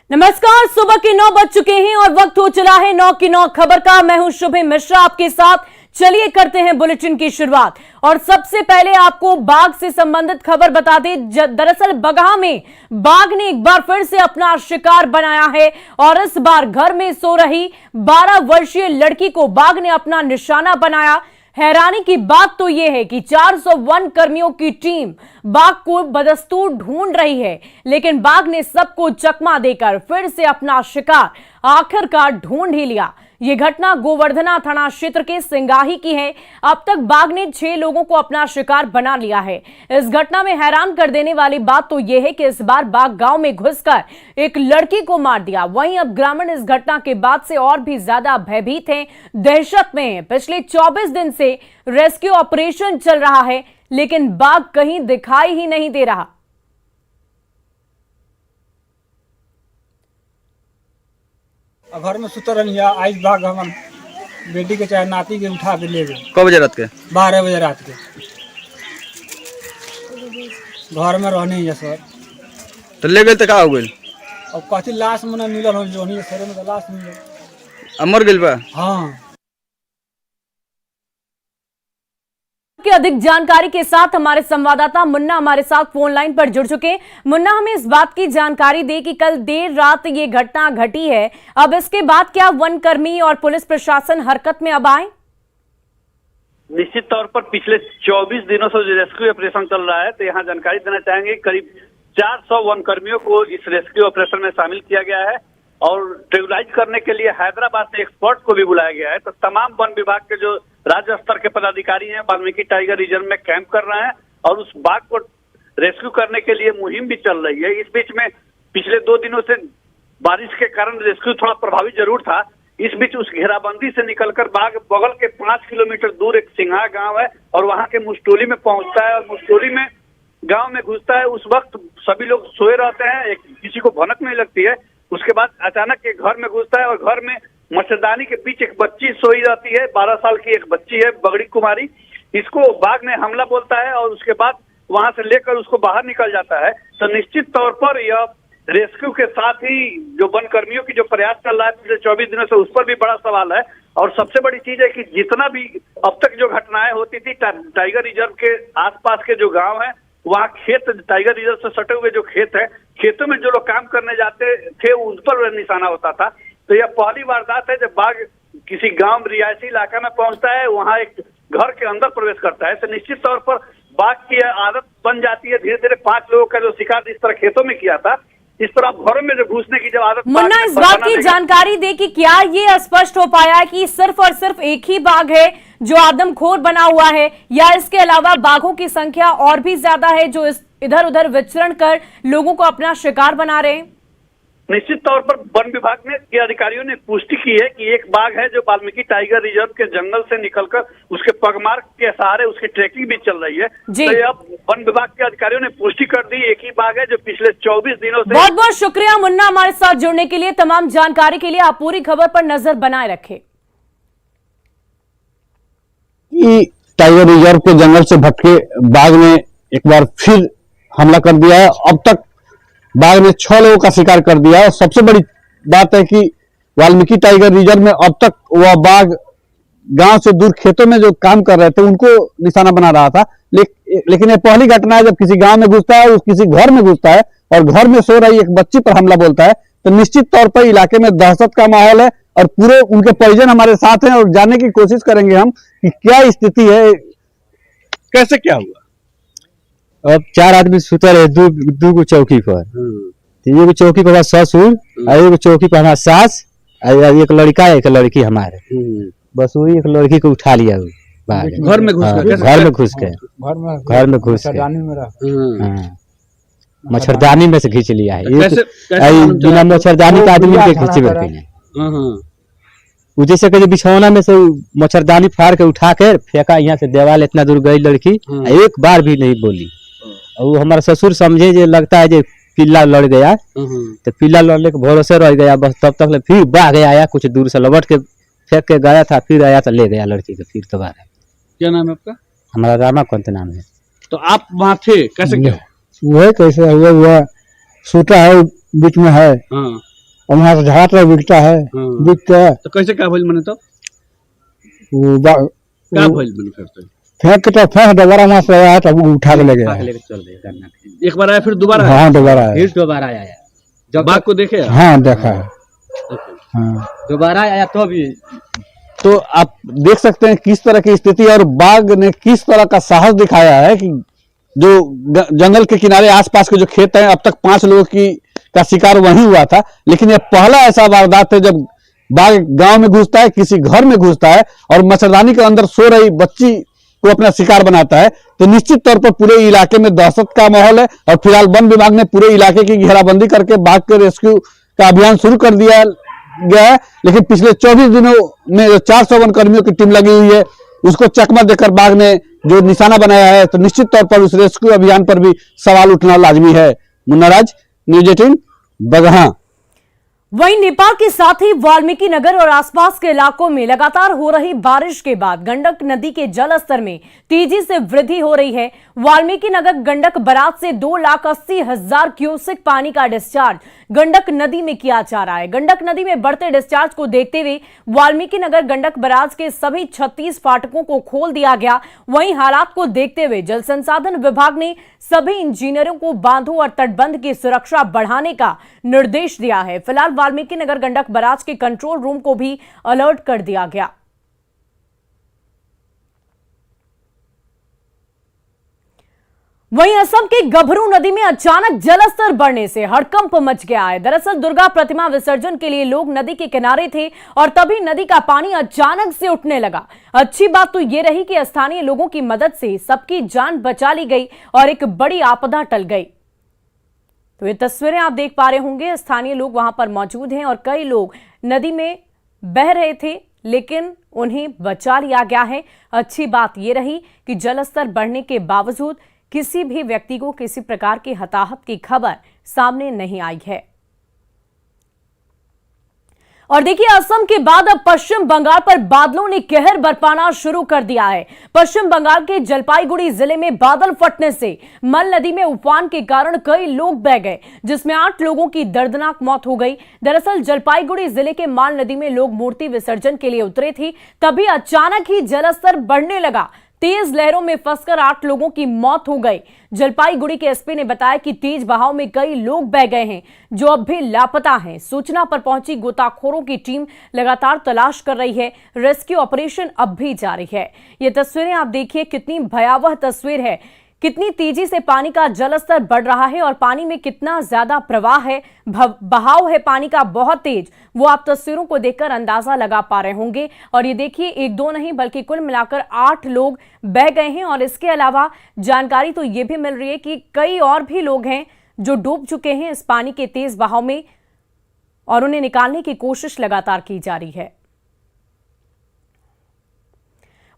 नमस्कार, सुबह के 9 बज चुके हैं और वक्त हो चला है 9 की 9 खबर का। मैं हूं शुभे मिश्रा आपके साथ। चलिए करते हैं बुलेटिन की शुरुआत और सबसे पहले आपको बाघ से संबंधित खबर बता दें। दरअसल बगहा में बाघ ने एक बार फिर से अपना शिकार बनाया है और इस बार घर में सो रही 12 वर्षीय लड़की को बाघ ने अपना निशाना बनाया। हैरानी की बात तो यह है कि 400 वन कर्मियों की टीम बाघ को बदस्तूर ढूंढ रही है, लेकिन बाघ ने सबको चकमा देकर फिर से अपना शिकार आखिरकार ढूंढ ही लिया। यह घटना गोवर्धना थाना क्षेत्र के सिंगाही की है। अब तक बाघ ने 6 लोगों को अपना शिकार बना लिया है। इस घटना में हैरान कर देने वाली बात तो यह है कि इस बार बाघ गांव में घुसकर एक लड़की को मार दिया। वहीं अब ग्रामीण इस घटना के बाद से और भी ज्यादा भयभीत हैं, दहशत में हैं। पिछले 24 दिन से रेस्क्यू ऑपरेशन चल रहा है, लेकिन बाघ कहीं दिखाई ही नहीं दे रहा। घर में सुतर रही आज भाग हम बेटी के चाहे नाती के उठा के ले गए। कब बजे रात के? 12 बजे रात के। घर में रहने है सर। तो ले गए तो का हो गए? अब कथी लाश में मिलल हो जो नहीं सर में तो लाश मिलल। अमर गइल बा? हाँ। की अधिक जानकारी के साथ हमारे संवाददाता मुन्ना हमारे साथ फोन लाइन पर जुड़ चुके हैं। मुन्ना, हमें इस बात की जानकारी दे कि कल देर रात ये घटना घटी है। अब इसके बाद क्या वन कर्मी और पुलिस प्रशासन हरकत में अब आए? निश्चित तौर पर पिछले 24 दिनों से रेस्क्यू ऑपरेशन चल रहा है, तो यहाँ जानकारी देना चाहेंगे। करीब 400 वन कर्मियों को इस रेस्क्यू ऑपरेशन में शामिल किया गया है और ट्रेवलाइज करने के लिए हैदराबाद से एक्सपर्ट को भी बुलाया गया है। तो तमाम वन विभाग के जो राज्य स्तर के पदाधिकारी हैं वाल्मीकि टाइगर रिजर्व में कैंप कर रहे हैं और उस बाघ को रेस्क्यू करने के लिए मुहिम भी चल रही है। इस बीच में पिछले 2 दिनों से बारिश के कारण रेस्क्यू थोड़ा प्रभावित जरूर था। इस बीच उस घेराबंदी से निकलकर बाघ बगल के 5 किलोमीटर दूर एक सिंघा गांव है और वहां के मुस्टोली में पहुंचता है और मुस्टोली में गांव में घुसता है। उस वक्त सभी लोग सोए रहते हैं, किसी को भनक नहीं लगती है। उसके बाद अचानक एक घर में घुसता है और घर में मच्छरदानी के बीच एक बच्ची सोई रहती है। 12 साल की एक बच्ची है, बगड़ी कुमारी। इसको बाघ ने हमला बोलता है और उसके बाद वहां से लेकर उसको बाहर निकल जाता है। तो निश्चित तौर पर यह रेस्क्यू के साथ ही जो वन कर्मियों की जो प्रयास चल रहा है पिछले 24 दिनों से, उस पर भी बड़ा सवाल है। और सबसे बड़ी चीज है कि जितना भी अब तक जो घटनाएं होती थी टाइगर रिजर्व के आसपास के जो गाँव है, वहाँ खेत, टाइगर रिजर्व से सटे हुए जो खेत है, खेतों में जो लोग काम करने जाते थे उस पर निशाना होता था। तो यह पहली वारदात है जब बाघ किसी गांव रिहायशी इलाका में पहुंचता है, वहां एक घर के अंदर प्रवेश करता है। तो निश्चित तौर पर बाघ की आदत बन जाती है। धीरे धीरे 5 लोगों का जो शिकार इस तरह खेतों में किया था, इस तरह घरों में जो घुसने की जब आदत। मुन्ना, इस बात की जानकारी दे कि क्या ये स्पष्ट हो पाया कि सिर्फ और सिर्फ एक ही बाघ है जो आदमखोर बना हुआ है, या इसके अलावा बाघों की संख्या और भी ज्यादा है जो इधर उधर विचरण कर लोगों को अपना शिकार बना रहे हैं? निश्चित तौर पर वन विभाग के अधिकारियों ने पुष्टि की है कि एक बाघ है जो वाल्मीकि टाइगर रिजर्व के जंगल से निकलकर उसके पगमार्ग के सहारे उसकी ट्रैकिंग भी चल रही है। तो अब वन विभाग के अधिकारियों ने पुष्टि कर दी एक ही बाघ है जो पिछले 24 दिनों से। बहुत बहुत शुक्रिया मुन्ना हमारे साथ जुड़ने के लिए। तमाम जानकारी के लिए आप पूरी खबर पर नजर बनाए रखें। टाइगर रिजर्व के जंगल से भटके बाघ ने एक बार फिर हमला कर दिया है। अब तक बाघ ने 6 लोगों का शिकार कर दिया है और सबसे बड़ी बात है कि वाल्मीकि टाइगर रिजर्व में अब तक वह बाघ गांव से दूर खेतों में जो काम कर रहे थे उनको निशाना बना रहा था। लेकिन ये पहली घटना है जब किसी गांव में घुसता है, किसी घर में घुसता है और घर में सो रही एक बच्ची पर हमला बोलता है। तो निश्चित तौर पर इलाके में दहशत का माहौल है और पूरे उनके परिजन हमारे साथ हैं और जानने की कोशिश करेंगे हम कि क्या स्थिति है, कैसे क्या हुआ। अब 4 आदमी सुते रहे दू चौकी पर। एगो चौकी पर ससुर और एगो चौकी पर हमारा सास और एक लड़का एक लड़की हमारे। बस वही एक लड़की को उठा लिया घर में घुस के। घर में घुस के मच्छरदानी में से खींच लिया है। बिना मच्छरदानी का आदमी के खींचे बैठे जैसे कि बिछौना में से मच्छरदानी फाड़ के उठा के फेंका, यहाँ से देवाल इतना दूर गई लड़की, एक बार भी नहीं बोली। और हमारा ससुर समझे जे लगता है जे पिल्ला लड़ गया, तो पिल्ला लड़ने के भरोसे रह गया। बस तब तक फिर बाघ आया, कुछ दूर से लपट के फेंक के गया था, फिर आया तो ले गया लड़की को। फिर दोबारा। क्या नाम है आपका? हमारा रामाकांत नाम है। तो आप वहाँ थे, कैसे क्या? वह कैसे हुआ सूटा है बीच में है। और वहाँ से झाट बिकता है, बिक के तो कैसे क्या भइल मने तो वो क्या भइल मने फिर तो फेंक के तो फेंक दोबारा वहाँ से आया तो वो उठा के ले गया। चल रहे एक बार आया फिर दोबारा आया? हाँ दोबारा आया। फिर दोबारा आया, जब बाघ को देखे आप? हाँ देखा है। हाँ दोबारा आया तो भी तो आप देख सकते हैं किस तरह की स्थिति और बाघ ने किस तरह का साहस दिखाया है कि जो जंगल के किनारे आसपास के जो खेत हैं, अब तक 5 लोगों का शिकार वहीं हुआ था, लेकिन यह पहला ऐसा वारदात है जब बाघ गांव में घुसता है, किसी घर में घुसता है और मच्छरदानी के अंदर सो रही बच्ची को अपना शिकार बनाता है। तो निश्चित तौर पर पूरे इलाके में दहशत का माहौल है और फिलहाल वन विभाग ने पूरे इलाके की घेराबंदी करके बाघ के रेस्क्यू का अभियान शुरू कर दिया गया है। लेकिन पिछले 24 दिनों में 400 वन कर्मियों की टीम लगी हुई है, उसको चकमा देकर बाघ ने जो निशाना बनाया है, तो निश्चित तौर पर उस रेस्क्यू अभियान पर भी सवाल उठना लाजमी है। मुन्ना राज, न्यूज 18, बगहा। वहीं नेपाल के साथ ही वाल्मीकि नगर और आसपास के इलाकों में लगातार हो रही बारिश के बाद गंडक नदी के जल स्तर में तेजी से वृद्धि हो रही है। वाल्मीकि नगर गंडक बराज से 2,80,000 क्यूसेक पानी का डिस्चार्ज गंडक नदी में किया जा रहा है। गंडक नदी में बढ़ते डिस्चार्ज को देखते हुए वाल्मीकि नगर गंडक बराज के सभी 36 फाटकों को खोल दिया गया। वहीं हालात को देखते हुए जल संसाधन विभाग ने सभी इंजीनियरों को बांधों और तटबंध की सुरक्षा बढ़ाने का निर्देश दिया है। फिलहाल वाल्मीकि नगर गंडक बराज के कंट्रोल रूम को भी अलर्ट कर दिया गया। वहीं असम के गभरू नदी में अचानक जलस्तर बढ़ने से हड़कंप मच गया है। दरअसल दुर्गा प्रतिमा विसर्जन के लिए लोग नदी के किनारे थे और तभी नदी का पानी अचानक से उठने लगा। अच्छी बात तो यह रही कि स्थानीय लोगों की मदद से सबकी जान बचा ली गई और एक बड़ी आपदा टल गई। तो ये तस्वीरें आप देख पा रहे होंगे, स्थानीय लोग वहां पर मौजूद हैं और कई लोग नदी में बह रहे थे लेकिन उन्हें बचा लिया गया है। अच्छी बात यह रही कि जलस्तर बढ़ने के बावजूद किसी भी व्यक्ति को किसी प्रकार की हताहत की खबर सामने नहीं आई है। और देखिए, असम के बाद अब पश्चिम बंगाल पर बादलों ने कहर बरपाना शुरू कर दिया है। पश्चिम बंगाल के जलपाईगुड़ी जिले में बादल फटने से मल नदी में उफान के कारण कई लोग बह गए, जिसमें 8 लोगों की दर्दनाक मौत हो गई। दरअसल जलपाईगुड़ी जिले के माल नदी में लोग मूर्ति विसर्जन के लिए उतरे थे, तभी अचानक ही जलस्तर बढ़ने लगा। तेज लहरों में फंसकर 8 लोगों की मौत हो गई। जलपाईगुड़ी के एसपी ने बताया कि तेज बहाव में कई लोग बह गए हैं जो अब भी लापता हैं। सूचना पर पहुंची गोताखोरों की टीम लगातार तलाश कर रही है। रेस्क्यू ऑपरेशन अब भी जारी है। ये तस्वीरें आप देखिए, कितनी भयावह तस्वीर है, कितनी तेजी से पानी का जलस्तर बढ़ रहा है और पानी में कितना ज्यादा प्रवाह है, बहाव है पानी का बहुत तेज। वो आप तस्वीरों को देखकर अंदाजा लगा पा रहे होंगे। और ये देखिए, 1-2 नहीं बल्कि कुल मिलाकर 8 लोग बह गए हैं। और इसके अलावा जानकारी तो ये भी मिल रही है कि कई और भी लोग हैं जो डूब चुके हैं इस पानी के तेज बहाव में और उन्हें निकालने की कोशिश लगातार की जा रही है।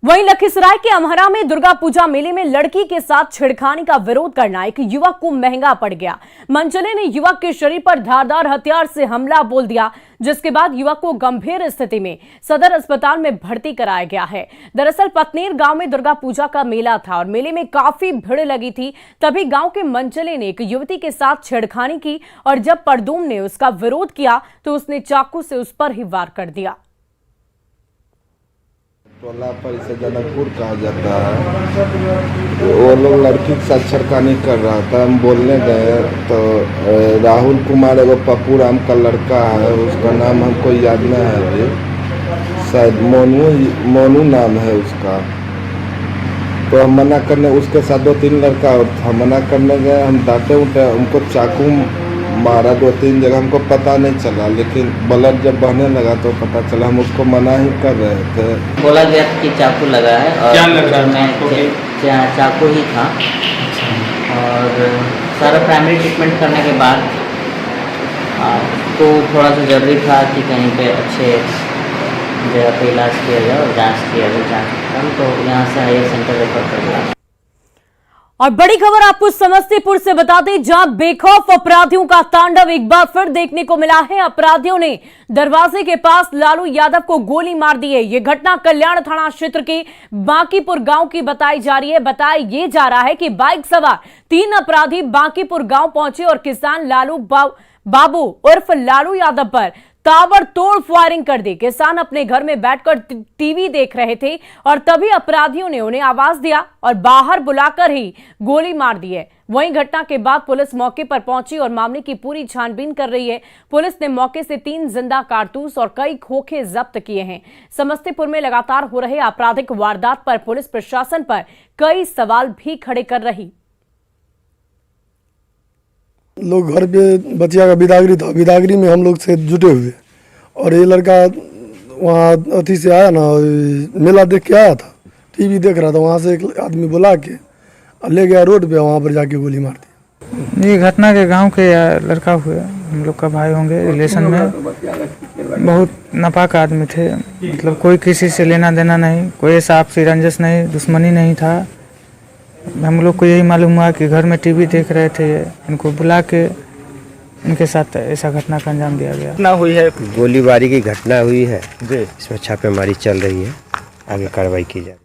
वहीं लखीसराय के अमहरा में दुर्गा पूजा मेले में लड़की के साथ छेड़खानी का विरोध करना एक युवक को महंगा पड़ गया। मनचले ने युवक के शरीर पर धारदार हथियार से हमला बोल दिया, जिसके बाद युवक को गंभीर स्थिति में सदर अस्पताल में भर्ती कराया गया है। दरअसल पतनेर गांव में दुर्गा पूजा का मेला था और मेले में काफी भीड़ लगी थी। तभी गांव के मनचले ने एक युवती के साथ छेड़खानी की और जब परदूम ने उसका विरोध किया तो उसने चाकू से उस पर ही वार कर दिया। टोला पर इसे जनकपुर कहा जाता है। वो लोग लड़की के साथ छेड़खानी कर रहा था। हम बोलने गए तो राहुल कुमार एगो पप्पू राम का लड़का है, उसका नाम हमको याद नहीं है अभी, शायद मोनू नाम है उसका। तो हम मना करने, उसके साथ 2-3 लड़का और हम मना करने गए, हम डांटे उठे, उनको चाकू मारा 2-3 जगह, हमको पता नहीं चला, लेकिन ब्लड जब बहने लगा तो पता चला। हम उसको मना ही कर रहे थे। बोला गया कि चाकू लगा है और क्या लग रहा मैं चाकू ही था। और सारा प्राइमरी ट्रीटमेंट करने के बाद तो थोड़ा सा जरूरी था कि कहीं पे अच्छे जगह पे इलाज किया जाए और जांच किया जाए। तो यहाँ से हायर सेंटर रेफर कर दिया। और बड़ी खबर आपको समस्तीपुर से बता दें, जहां बेखौफ अपराधियों का तांडव एक बार फिर देखने को मिला है। अपराधियों ने दरवाजे के पास लालू यादव को गोली मार दी है। यह घटना कल्याण थाना क्षेत्र के बांकीपुर गांव की बताई जा रही है। बताया ये जा रहा है कि बाइक सवार 3 अपराधी बांकीपुर गांव पहुंचे और किसान लालू बाबू उर्फ लालू यादव पर ताबड़तोड़ फायरिंग कर दी। किसान अपने घर में बैठकर टीवी देख रहे थे और तभी अपराधियों ने उन्हें आवाज दिया और बाहर बुलाकर ही गोली मार दी है। वहीं घटना के बाद पुलिस मौके पर पहुंची और मामले की पूरी छानबीन कर रही है। पुलिस ने मौके से 3 जिंदा कारतूस और कई खोखे जब्त किए हैं। समस्तीपुर में लगातार हो रहे आपराधिक वारदात पर पुलिस प्रशासन पर कई सवाल भी खड़े कर रही। लोग घर पे बचिया का बिदागरी था, बिदागरी में हम लोग से जुटे हुए और ये लड़का वहाँ अथी से आया ना, मेला देख के आया था, टीवी देख रहा था, वहाँ से एक आदमी बुला के ले गया रोड पे, वहाँ पर जाके गोली मार दी। ये घटना के गांव के लड़का हुए, हम लोग का भाई होंगे, रिलेशन में बहुत नापाक आदमी थे। मतलब कोई किसी से लेना देना नहीं, कोई ऐसा आपसी रंजिश नहीं, दुश्मनी नहीं था। हम लोग को यही मालूम हुआ कि घर में टीवी देख रहे थे, इनको बुला के इनके साथ ऐसा घटना का अंजाम दिया गया। घटना हुई है, गोलीबारी की घटना हुई है, इसमें छापेमारी चल रही है, आगे कार्रवाई की जाए।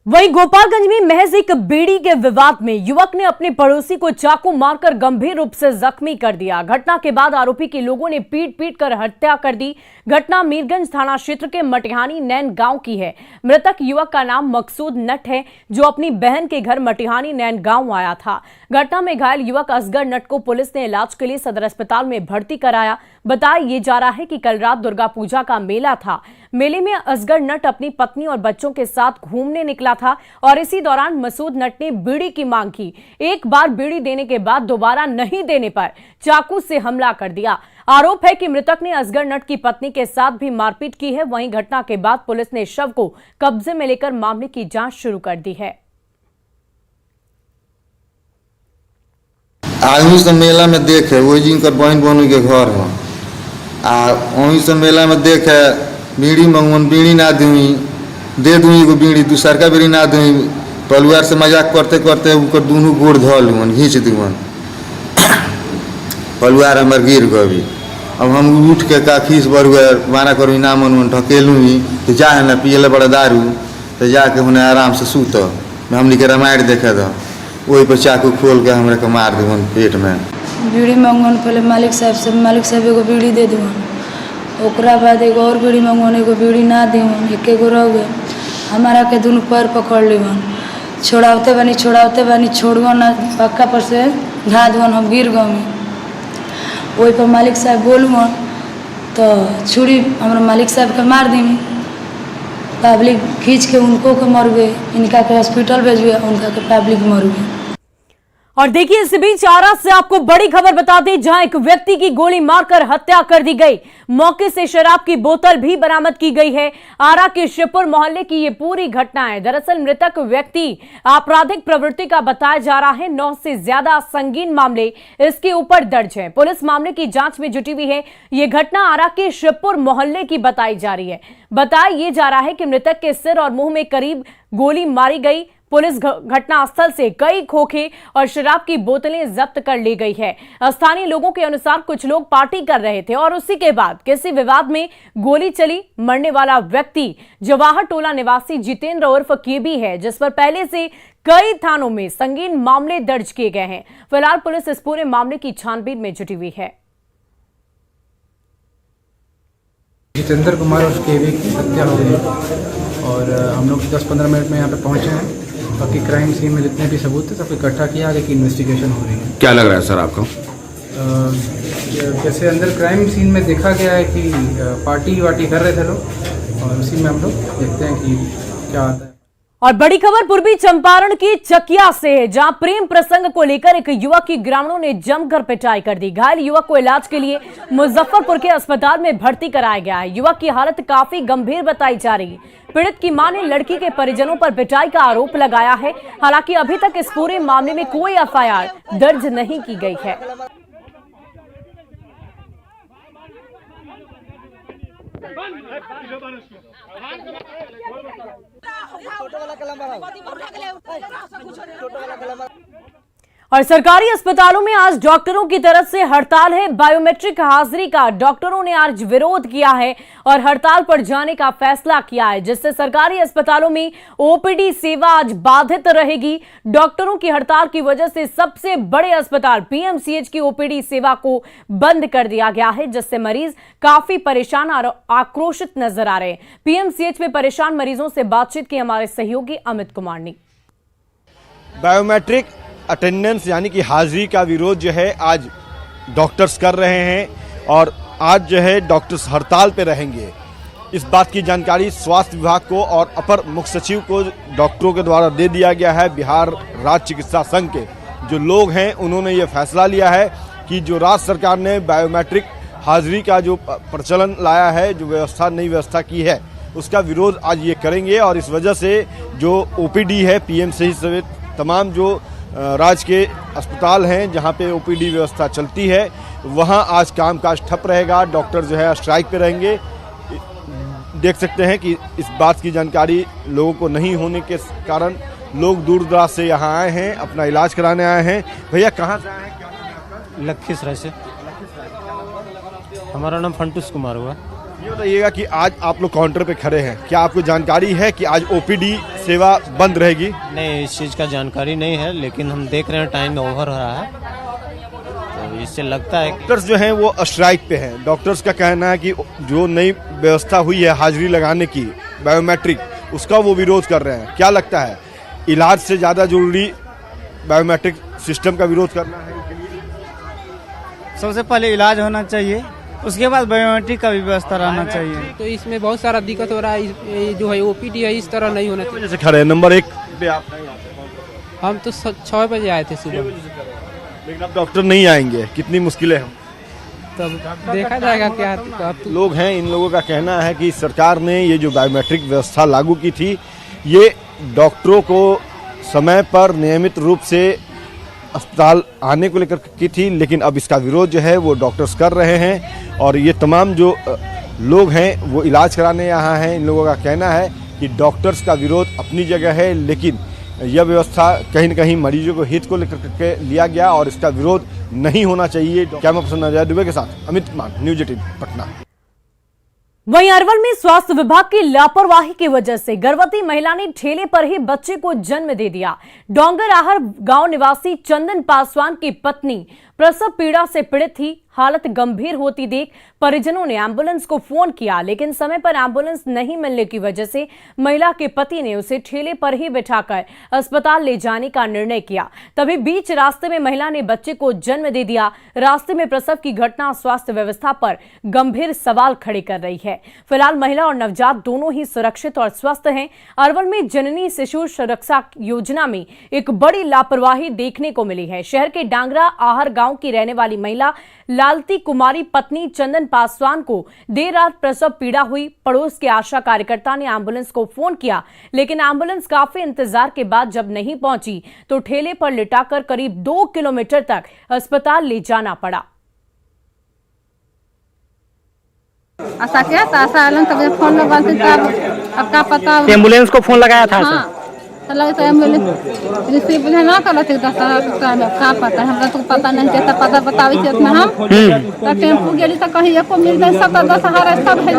वहीं गोपालगंज में महज एक बीड़ी के विवाद में युवक ने अपने पड़ोसी को चाकू मारकर गंभीर रूप से जख्मी कर दिया। घटना के बाद आरोपी के लोगों ने पीट कर हत्या कर दी। घटना मीरगंज थाना क्षेत्र के मटिहानी नैन गांव की है। मृतक युवक का नाम मकसूद नट है, जो अपनी बहन के घर मटिहानी नैन गांव आया था। घटना में घायल युवक असगर नट को पुलिस ने इलाज के लिए सदर अस्पताल में भर्ती कराया। बताया ये जा रहा है कि कल रात दुर्गा पूजा का मेला था। मेले में असगर नट अपनी पत्नी और बच्चों के साथ घूमने निकला था और इसी दौरान मसूद नट ने बीड़ी की मांग की। एक बार बीड़ी देने के बाद दोबारा नहीं देने पर चाकू से हमला कर दिया। आरोप है कि मृतक ने असगर नट की पत्नी के साथ भी मारपीट की है। वहीं घटना के बाद पुलिस ने शव को कब्जे में लेकर मामले की जांच शुरू कर दी है। आदमी से मेला में देखे वही जिनकर बहन बहनों के घर है, वहीं से मेला में देखे बीड़ी मंगवन, बीड़ी ना दूँ, दे दूँ एगो बीड़ी, दूसर का बीड़ी ना दूँ, परिवार से मजाक करते करते उनकर दोनों गोड़ धो लून, घींच दून, परिवार हमारे गिर गई। अब हम उठ के का खीस बरुए माना करूँ ना मन ढकेलूँ तो जा है ना पिए बड़ा दारू, तो जाके उन्हें आराम से सूत हमने के रामायण देखे दो, वही पर चाकू खोल के हमारे को मार दून पेट में। बीड़ी मंगवन पहले मालिक साहब एगो बीड़ी दे दून, ओकरा बाद एगो और बीड़ी मंगवन, एगो बीड़ी ना दून, एक रह गए। हमारा के दोनों पैर पकड़ लीवन, छोड़ाते बानी छोड़ो ना, पक्का पर से घा दुन, हम गिर गए। वही पर मालिक साहब बोलुअन तो छुरी हमारा मालिक साहब के मार दी। पब्लिक खींच के उनको के मर गए, इनका के हॉस्पिटल भेजे, उनका के पब्लिक मर गए। और देखिए इस बीच आरा से आपको बड़ी खबर बता दें, जहां एक व्यक्ति की गोली मारकर हत्या कर दी गई। मौके से शराब की बोतल भी बरामद की गई है। आरा के शिवपुर मोहल्ले की ये पूरी घटना है। दरअसल मृतक व्यक्ति आपराधिक प्रवृत्ति का बताया जा रहा है। 9 से ज्यादा संगीन मामले इसके ऊपर दर्ज है। पुलिस मामले की जांच में जुटी हुई है। ये घटना आरा के शिवपुर मोहल्ले की बताई जा रही है। बताया ये जा रहा है कि मृतक के सिर और मुंह में करीब गोली मारी गई। पुलिस घटनास्थल से कई खोखे और शराब की बोतलें जब्त कर ली गई है। स्थानीय लोगों के अनुसार कुछ लोग पार्टी कर रहे थे और उसी के बाद किसी विवाद में गोली चली। मरने वाला व्यक्ति जवाहर टोला निवासी जितेंद्र उर्फ केबी है, जिस पर पहले से कई थानों में संगीन मामले दर्ज किए गए हैं। फिलहाल पुलिस इस पूरे मामले की छानबीन में जुटी हुई है। जितेंद्र कुमार और केबी की हत्या हो गई और हम लोग 10-15 मिनट में यहाँ पे पहुँचे हैं। बाकी क्राइम सीन में जितने भी सबूत थे सब इकट्ठा किया, आगे की इन्वेस्टिगेशन हो रही है। क्या लग रहा है सर आपको? जैसे अंदर क्राइम सीन में देखा गया है कि पार्टी वार्टी कर रहे थे लोग और उसी में हम लोग देखते हैं कि क्या आता है। और बड़ी खबर पूर्वी चंपारण की चकिया से है, जहां प्रेम प्रसंग को लेकर एक युवक की ग्रामीणों ने जमकर पिटाई कर दी। घायल युवक को इलाज के लिए मुजफ्फरपुर के अस्पताल में भर्ती कराया गया है। युवक की हालत काफी गंभीर बताई जा रही है। पीड़ित की मां ने लड़की के परिजनों पर पिटाई का आरोप लगाया है। हालांकि अभी तक इस पूरे मामले में कोई एफआईआर दर्ज नहीं की गई है। और सरकारी अस्पतालों में आज डॉक्टरों की तरफ से हड़ताल है। बायोमेट्रिक हाजिरी का डॉक्टरों ने आज विरोध किया है और हड़ताल पर जाने का फैसला किया है, जिससे सरकारी अस्पतालों में ओपीडी सेवा आज बाधित रहेगी। डॉक्टरों की हड़ताल की वजह से सबसे बड़े अस्पताल पीएमसीएच की ओपीडी सेवा को बंद कर दिया गया है, जिससे मरीज काफी परेशान और आक्रोशित नजर आ रहे हैं। पीएमसीएच में परेशान मरीजों से बातचीत की हमारे सहयोगी अमित कुमार ने। बायोमेट्रिक अटेंडेंस यानी कि हाजिरी का विरोध जो है आज डॉक्टर्स कर रहे हैं और आज जो है डॉक्टर्स हड़ताल पे रहेंगे। इस बात की जानकारी स्वास्थ्य विभाग को और अपर मुख्य सचिव को डॉक्टरों के द्वारा दे दिया गया है। बिहार राज्य चिकित्सा संघ के जो लोग हैं उन्होंने ये फैसला लिया है कि जो राज्य सरकार ने बायोमेट्रिक हाजिरी का जो प्रचलन लाया है, जो व्यवस्था नई व्यवस्था की है, उसका विरोध आज ये करेंगे। और इस वजह से जो ओपीडी है पीएमसीएच सहित तमाम जो राज्य के अस्पताल हैं जहां पे ओपीडी व्यवस्था चलती है, वहां आज कामकाज ठप रहेगा। डॉक्टर जो है स्ट्राइक पे रहेंगे। देख सकते हैं कि इस बात की जानकारी लोगों को नहीं होने के कारण लोग दूर दराज से यहाँ आए हैं, अपना इलाज कराने आए हैं। भैया कहाँ से आए हैं, क्या नाम है आपका? लखीसराय से। हमारा नाम फंटूस कुमार हुआ। ये बताइएगा कि आज आप लोग काउंटर पे खड़े हैं, क्या आपको जानकारी है कि आज ओपीडी सेवा बंद रहेगी? नहीं, इस चीज़ का जानकारी नहीं है, लेकिन हम देख रहे हैं टाइम ओवर हो रहा है, तो इससे लगता है डॉक्टर्स जो हैं वो स्ट्राइक पे हैं। डॉक्टर्स का कहना है कि जो नई व्यवस्था हुई है हाजिरी लगाने की बायोमेट्रिक, उसका वो विरोध कर रहे हैं। क्या लगता है, इलाज से ज़्यादा जरूरी बायोमेट्रिक सिस्टम का विरोध करना है? सबसे पहले इलाज होना चाहिए, उसके बाद बायोमेट्रिक का भी व्यवस्था रहना चाहिए। तो इसमें बहुत सारा दिक्कत हो रहा है। ये जो है ओपीडी है इस तरह नहीं होना चाहिए। जैसे खड़े नंबर 1 पे आप हम तो 6 बजे आए थे सुबह, लेकिन अब डॉक्टर नहीं आएंगे, कितनी मुश्किलें हैं। तब देखा जाएगा क्या लोग हैं। इन लोगों का कहना है कि सरकार ने ये जो बायोमेट्रिक व्यवस्था लागू की थी, ये डॉक्टरों को समय पर नियमित रूप से अस्पताल आने को लेकर की थी, लेकिन अब इसका विरोध जो है वो डॉक्टर्स कर रहे हैं। और ये तमाम जो लोग हैं वो इलाज कराने यहाँ हैं। इन लोगों का कहना है कि डॉक्टर्स का विरोध अपनी जगह है, लेकिन यह व्यवस्था कहीं न कहीं मरीजों को हित को लेकर के लिया गया और इसका विरोध नहीं होना चाहिए। कैमरा पर्सन अजय दुबे के साथ अमित कुमार, न्यूज 18 पटना। वहीं अरवल में स्वास्थ्य विभाग की लापरवाही की वजह से गर्भवती महिला ने ठेले पर ही बच्चे को जन्म दे दिया। डोंगर आहर गांव निवासी चंदन पासवान की पत्नी प्रसव पीड़ा से पीड़ित थी। हालत गंभीर होती देख परिजनों ने एम्बुलेंस को फोन किया, लेकिन समय पर एम्बुलेंस नहीं मिलने की वजह से महिला के पति ने उसे ठेले पर ही बिठाकर अस्पताल ले जाने का निर्णय किया। तभी बीच रास्ते में महिला ने बच्चे को जन्म दे दिया। रास्ते में प्रसव की घटना स्वास्थ्य व्यवस्था पर गंभीर सवाल खड़े कर रही है। फिलहाल महिला और नवजात दोनों ही सुरक्षित और स्वस्थ हैं। अरवल में जननी शिशु सुरक्षा योजना में एक बड़ी लापरवाही देखने को मिली है। शहर के डांगरा आहर गांव की रहने वाली महिला लालती कुमारी पत्नी चंदन पासवान को देर रात प्रसव पीड़ा हुई। पड़ोस के आशा कार्यकर्ता ने एम्बुलेंस को फोन किया, लेकिन एम्बुलेंस काफी इंतजार के बाद जब नहीं पहुंची तो ठेले पर लिटाकर करीब 2 किलोमीटर तक अस्पताल ले जाना पड़ा। आशा क्या था, आशा आलन तब फोन लगाते तब अब का पता एम्बुलेंस को फोन लगाया था। हाँ, तो लगता है एम्बुलेंस रिसीव ना करते का पता हमरा तो पता नहीं चलता। पता बतावे थे हम तो टेम्पू गेली तो कहीं एको मिल जाए 7-10 हज़ार सब है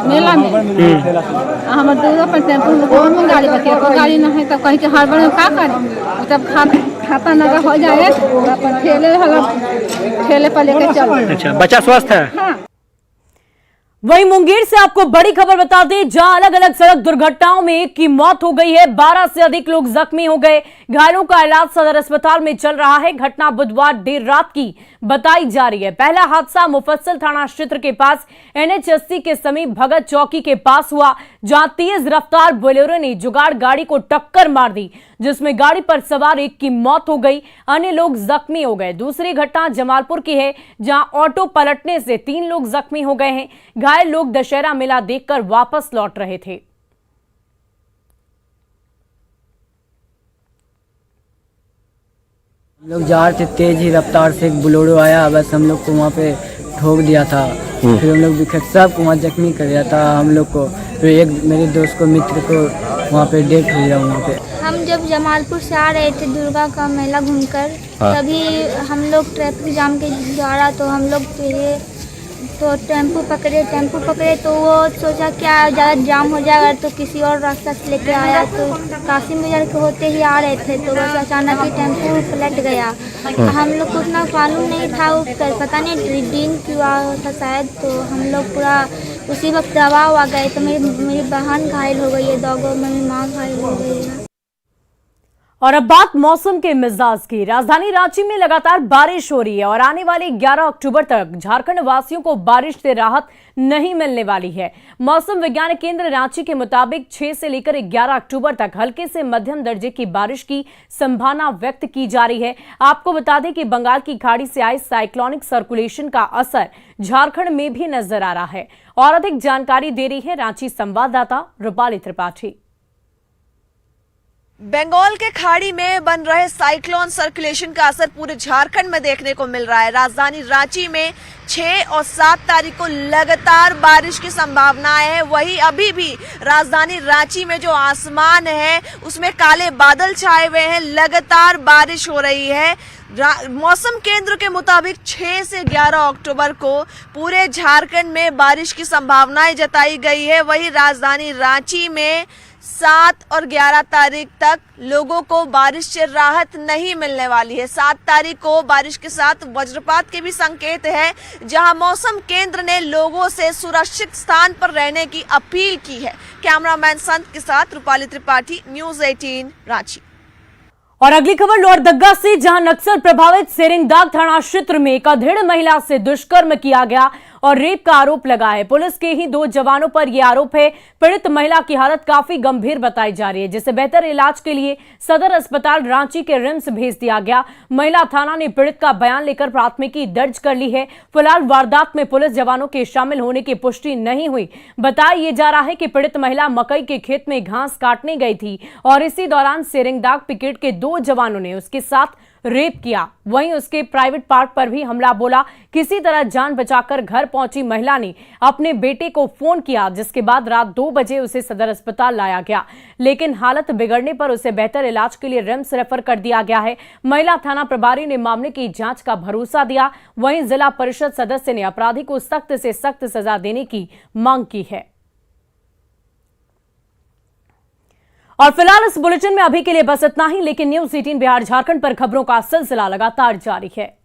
मेला में। हम दूर पर टेम्पू में गाड़ी बचे, गाड़ी नहीं है तो कहीं के हड़बड़ में का करे, जब खाता नगर हो जाए अपन ठेले पर लेके चलो। अच्छा, बच्चा स्वस्थ है। हाँ। वहीं मुंगेर से आपको बड़ी खबर बता दें, जहां अलग अलग सड़क दुर्घटनाओं में एक की मौत हो गई है, 12 से अधिक लोग जख्मी हो गए। घायलों का इलाज सदर अस्पताल में चल रहा है। घटना बुधवार देर रात की बताई जा रही है। पहला हादसा मुफस्सिल थाना क्षेत्र के पास NH80 के समीप भगत चौकी के पास हुआ, जहां तेज रफ्तार बोलेरो ने जुगाड़ गाड़ी को टक्कर मार दी, जिसमें गाड़ी पर सवार एक की मौत हो गई, अन्य लोग जख्मी हो गए। दूसरी घटना जमालपुर की है, जहां ऑटो पलटने से 3 लोग जख्मी हो गए हैं। घायल लोग दशहरा मेला देखकर वापस लौट रहे थे। लोग जा रहे थे, तेज ही रफ्तार से एक बोलेरो आया, बस हम लोग को वहाँ पे ठोक दिया था। फिर हम लोग दिक्कत सबको वहाँ जख्मी कर दिया था हम लोग को। फिर एक मेरे दोस्त को मित्र को वहाँ पे डेथ हो गया वहाँ पे। हम जब जमालपुर से आ रहे थे दुर्गा का मेला घूमकर, तभी हम लोग ट्रैफिक जाम के द्वारा तो हम लोग तो टेम्पो पकड़े तो वो सोचा क्या ज़्यादा जाम हो जाएगा तो किसी और रास्ता से लेके आया। तो कासिम बाजार के होते ही आ रहे थे तो बस अचानक ही टेम्पो पलट गया। हम लोग को उतना मालूम नहीं था, पता नहीं दिन क्यों आया था शायद। तो हम लोग पूरा उसी वक्त दवा आ गए तो मेरी बहन घायल हो गई है, दोगो मेरी माँ घायल हो गई है। और अब बात मौसम के मिजाज की। राजधानी रांची में लगातार बारिश हो रही है और आने वाले 11 अक्टूबर तक झारखंड वासियों को बारिश से राहत नहीं मिलने वाली है। मौसम विज्ञान केंद्र रांची के मुताबिक 6 से लेकर 11 अक्टूबर तक हल्के से मध्यम दर्जे की बारिश की संभावना व्यक्त की जा रही है। आपको बता दें कि बंगाल की खाड़ी से आए साइक्लोनिक सर्कुलेशन का असर झारखंड में भी नजर आ रहा है। और अधिक जानकारी दे रही है रांची संवाददाता रूपाली त्रिपाठी। बंगाल के खाड़ी में बन रहे साइक्लोन सर्कुलेशन का असर पूरे झारखंड में देखने को मिल रहा है। राजधानी रांची में 6 और 7 तारीख को लगातार बारिश की संभावनाएं है। वही अभी भी राजधानी रांची में जो आसमान है उसमें काले बादल छाए हुए हैं, लगातार बारिश हो रही है। मौसम केंद्र के मुताबिक 6 से 11 अक्टूबर को पूरे झारखंड में बारिश की संभावनाएं जताई गई है। वही राजधानी रांची में 7 और 11 तारीख तक लोगों को बारिश से राहत नहीं मिलने वाली है। 7 तारीख को बारिश के साथ वज्रपात के भी संकेत है, जहां मौसम केंद्र ने लोगों से सुरक्षित स्थान पर रहने की अपील की है। कैमरामैन संत के साथ रूपाली त्रिपाठी, न्यूज़ 18 रांची। और अगली खबर लोहरदगा से, जहां नक्सल प्रभावित सेरिंगदाग थाना क्षेत्र में एक अधेड़ महिला से दुष्कर्म किया गया और रेप का आरोप लगा है। पुलिस के ही 2 जवानों पर यह आरोप है। पीड़ित महिला की हालत काफी गंभीर बताई जा रही है, जिसे बेहतर इलाज के लिए सदर अस्पताल रांची के रिम्स भेज दिया गया। महिला थाना ने पीड़ित का बयान लेकर प्राथमिकी दर्ज कर ली है। फिलहाल वारदात में पुलिस जवानों के शामिल होने की पुष्टि नहीं हुई। बताया जा रहा है कि पीड़ित महिला मकई के खेत में घास काटने गई थी और इसी दौरान सेरिंगदाग पिकेट के 2 जवानों ने उसके साथ रेप किया। वहीं उसके प्राइवेट पार्ट पर भी हमला बोला। किसी तरह जान बचाकर घर पहुंची महिला ने अपने बेटे को फोन किया, जिसके बाद रात 2 बजे उसे सदर अस्पताल लाया गया, लेकिन हालत बिगड़ने पर उसे बेहतर इलाज के लिए रिम्स रेफर कर दिया गया है। महिला थाना प्रभारी ने मामले की जांच का भरोसा दिया। वहीं जिला परिषद सदस्य ने अपराधी को सख्त से सख्त सजा देने की मांग की है। और फिलहाल इस बुलेटिन में अभी के लिए बस इतना ही, लेकिन न्यूज़ 18 बिहार झारखंड पर खबरों का सिलसिला लगातार जारी है।